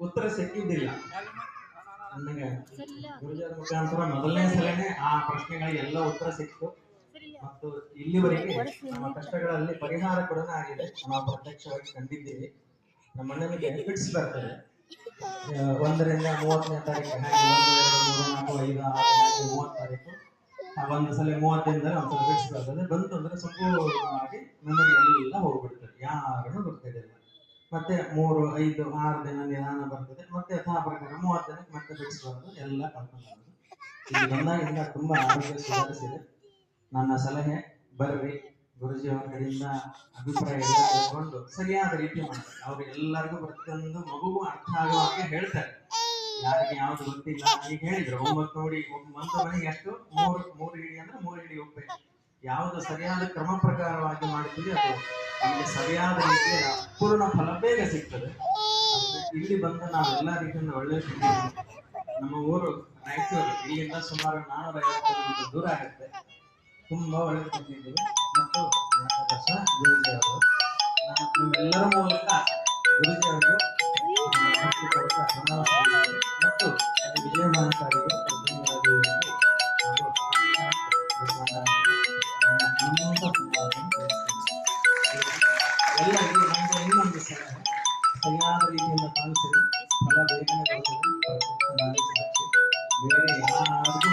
ಉತ್ತರ ಸಿಕ್ಕಿದ್ದಿಲ್ಲ ನನಗೆ. ಗುರುಜರ ಮುಖಾಂತರ ಮೊದಲನೇ ಸಲನೇ ಆ ಪ್ರಶ್ನೆಗಳಿಗೆ ಎಲ್ಲ ಉತ್ತರ ಸಿಕ್ತು ಮತ್ತು ಇಲ್ಲಿವರೆಗೆ ನಮ್ಮ ಕಷ್ಟಗಳಲ್ಲಿ ಪರಿಹಾರ ಕೂಡ ಆಗಿದೆ. ನಾವು ಪ್ರತ್ಯಕ್ಷವಾಗಿ ಕಂಡಿದ್ದೀವಿ. ನಮ್ಮ ಅಣ್ಣನಿಗೆ ಫಿಟ್ಸ್ ಬರ್ತದೆ 1ರಿಂದ 30ನೇ ತಾರೀಕು, 1, 2, 3, 4, 5, 6, 30 ತಾರೀಕು. ಒಂದು ಸಲ 30 ಒಂದ್ಸಲ ಫಿಟ್ಸ್ ಬರ್ತದೆ. ಬಂತು ಅಂದ್ರೆ ಸಂಪೂರ್ಣವಾಗಿ ಮೆಮೊರಿ ಎಲ್ಲ ಹೋಗ್ಬಿಡ್ತದೆ, ಯಾರನ್ನು ಗೊತ್ತಿರಲಿಲ್ಲ. ಮತ್ತೆ 3, 5, 6 ದಿನ ನಿಧಾನ ಬರ್ತದೆ. ಮತ್ತೆ ಯಥಾ ಪ್ರಕಾರ 30 ದಿನಕ್ಕೆ ಮತ್ತೆ ಫಿಟ್ಸ್ ಬರೋದು, ಎಲ್ಲ ಕಳ್ಕೊಂಡು ಬರೋದು. ಇಲ್ಲಿ ಬಂದಾಗಿಂದ ತುಂಬಾ ಆರೋಗ್ಯ ಸುಧಾರಿಸಿದೆ. ನನ್ನ ಸಲಹೆ ಬರ್ರಿ, ಗುರುಜಿ ಅವರ ಕಡೆಯಿಂದ ಅಭಿಪ್ರಾಯ ಎಲ್ಲ ತಿಳ್ಕೊಂಡು ಸರಿಯಾದ ರೀತಿ ಮಾಡ್ತಾರೆ. ಅವ್ರು ಎಲ್ಲರಿಗೂ ಪ್ರತಿಯೊಂದು ಮಗುಗೂ ಅರ್ಥ ಆಗುವ ಹಾಗೆ ಹೇಳ್ತಾರೆ. ಯಾರಿಗೆ ಯಾವ್ದು ಗೊತ್ತಿಲ್ಲ ಈಗ ಹೇಳಿದ್ರು 9 ನೋಡಿ, ಒಂದು ಮನೆಗೆ ಎಷ್ಟು 3 ಹಿಡಿ ಅಂದ್ರೆ 3 ಹಿಡಿ ಉಪ್ಪೆ. ಯಾವುದು ಸರಿಯಾದ ಕ್ರಮ ಪ್ರಕಾರವಾಗಿ ಮಾಡಿದ್ದೀವಿ ಅದು ನಮಗೆ ಸರಿಯಾದ ರೀತಿಯ ಪೂರ್ಣ ಫಲ ಬೇಗ ಸಿಗ್ತದೆ. ಇಲ್ಲಿ ಬಂದ ನಾವೆಲ್ಲ ರೀತಿಯಿಂದ ಒಳ್ಳೆ ನಮ್ಮ ಊರು ರಾಯಚೂರು, ಇಲ್ಲಿಂದ ಸುಮಾರು 450 ಕಿಲೋಮೀಟರ್ ದೂರ ಆಗುತ್ತೆ. ತುಂಬಾ ಒಳ್ಳೆ ತಿಂದಿದ್ದೀವಿ ಮತ್ತು ವರ್ಷ ಗುರುಜಿ ಅವರು, ನಾನು ನಿಮ್ಮೆಲ್ಲರ ಮೂಲಕ ಗುರುಜಿ ಅವರು ಮತ್ತು ವಿಜಯ ಮಾನಸಾರಿಗೆ ಎಲ್ಲರಿಗೂ ನಮಗೆ ಇನ್ನೊಂದು ಸರಿಯಾದ ರೀತಿಯಿಂದ ಪಾಲಿಸಿದ್ರೆ ಫಲ ಬೇಗನೆ ಬರ್ತದೆ. ಸಾಕ್ಷಿ ಬೇರೆ ಯಾರಿಗೂ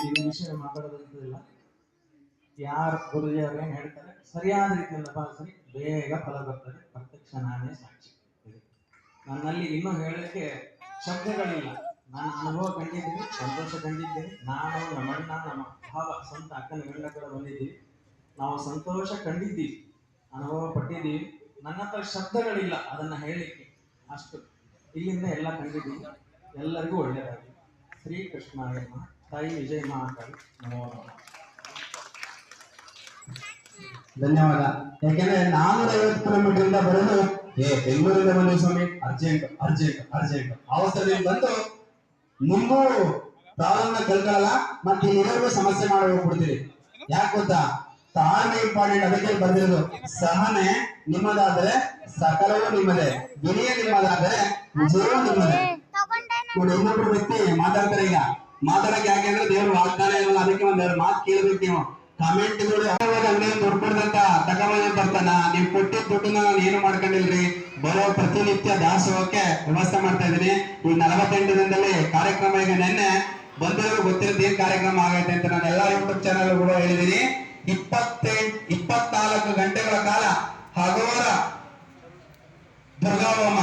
ಈ ವಿಷಯ ಮಾತಾಡೋದಿಲ್ಲ. ಯಾರು ಗುರುಜಿ ಅವ್ರೇನು ಹೇಳ್ತಾರೆ ಸರಿಯಾದ ರೀತಿಯಿಂದ ಪಾಲಿಸಿ ಬೇಗ ಫಲ ಬರ್ತದೆ. ಪ್ರತ್ಯಕ್ಷ ನಾನೇ ಸಾಕ್ಷಿ. ನನ್ನಲ್ಲಿ ಇನ್ನೂ ಹೇಳಲಿಕ್ಕೆ ಶಬ್ದಗಳಿಲ್ಲ. ನಾನು ಅನುಭವ ಕಂಡಿದ್ದೀನಿ, ಸಂತೋಷ ಕಂಡಿದ್ದೀನಿ. ನಾನು ನಮ್ಮಣ್ಣ, ನಮ್ಮ ಭಾವ, ಸ್ವಂತ ಅಕ್ಕನ ಗಂಡ ಕೂಡ ಬಂದಿದ್ದೀವಿ. ನಾವು ಸಂತೋಷ ಕಂಡಿದ್ದೀವಿ, ಅನುಭವ ಪಟ್ಟಿದ್ದೀವಿ. ನನ್ನ ಹತ್ರ ಶಬ್ದಗಳಿಲ್ಲ ಅದನ್ನ ಹೇಳಲಿಕ್ಕೆ. ಅಷ್ಟು ಇಲ್ಲಿಂದ ಎಲ್ಲ ಕಂಡಿದ್ದೀವಿ. ಎಲ್ಲರಿಗೂ ಒಳ್ಳೆಯದಾಗಿ. ಶ್ರೀಕೃಷ್ಣ ತಾಯಿ ವಿಜಯ ಮಹಾಕಾಳಿ ನಮೋ ನಮಃ. ಧನ್ಯವಾದ. ಯಾಕೆಂದ್ರೆ 450 ಕಿಲೋಮೀಟರ್ ಇಂದ ಬರೋದು ಬೆಂಗಳೂರಿಂದ ಬಂದ ಸ್ವಾಮಿ, ಅರ್ಜೆಂಟ್ ಅರ್ಜೆಂಟ್ ಅರ್ಜೆಂಟ್ ಅವಸರದಲ್ಲಿ ಬಂದು ನಿಮಗೂ ಪ್ರಾಬ್ಲಮ್ ಕಲ್ಕೊಳ್ಳಲ್ಲ, ಮತ್ತೆ ಇಲ್ಲಿರೋರ್ಗೂ ಸಮಸ್ಯೆ ಮಾಡಿ ಹೋಗ್ಬಿಡ್ತೀರಿ. ಯಾಕೆ ಗೊತ್ತಾ, ತಾಳ್ಮೆ ಇಂಪಾರ್ಟೆಂಟ್. ಅದಕ್ಕೆ ಬರ್ದಿರೋದು ಸಹನೆ ನಿಮ್ಮದಾದರೆ ಸಕಲವೂ ನಿಮ್ಮದೇ, ವಿನಯ ನಿಮ್ಮದಾದರೆ ವಿಜಯವೂ ನಿಮ್ಮದೇ. ನೋಡಿ, ಇನ್ನೊಬ್ರು ವ್ಯಕ್ತಿ ಮಾತಾಡ್ತಾರೆ. ಈಗ ಮಾತಾಡಕ್ಕೆ ಯಾಕೆ ಅಂದ್ರೆ ದೇವ್ರು ವಾಗ್ದಾನ ಇರಲ್ಲ, ಅದಕ್ಕೆ ಒಂದೆರಡು ಮಾತು ಕೇಳ್ಬೇಕು ನೀವು. ಕಾಮೆಂಟ್ ಅಂಗಡಿ ದುಡ್ಡು ಕೊಡ್ದಂತ ತಗೊಂಡ್ ಬರ್ತಾನ, ನೀವ್ ಕೊಟ್ಟಿದ್ದ ದುಡ್ಡನ್ನ ನಾನು ಏನು ಮಾಡ್ಕೊಂಡಿಲ್ರಿ. ಬರೋ ಪ್ರತಿನಿತ್ಯ ದಾಸೋಹಕ್ಕೆ ವ್ಯವಸ್ಥೆ ಮಾಡ್ತಾ ಇದೀನಿ. ಈ 48 ದಿನದಲ್ಲಿ ಕಾರ್ಯಕ್ರಮ, ಈಗ ನೆನ್ನೆ ಬಂದಿರೋರು ಗೊತ್ತಿರೋದು ಏನ್ ಕಾರ್ಯಕ್ರಮ ಆಗೈತೆ ಅಂತ ನಾನು ಎಲ್ಲಾ ಯೂಟ್ಯೂಬ್ ಚಾನಲ್ ಕೂಡ ಹೇಳಿದೀನಿ. 24 ಗಂಟೆಗಳ ಕಾಲ ಹಗವರ ದುರ್ಗಾಹೋಮ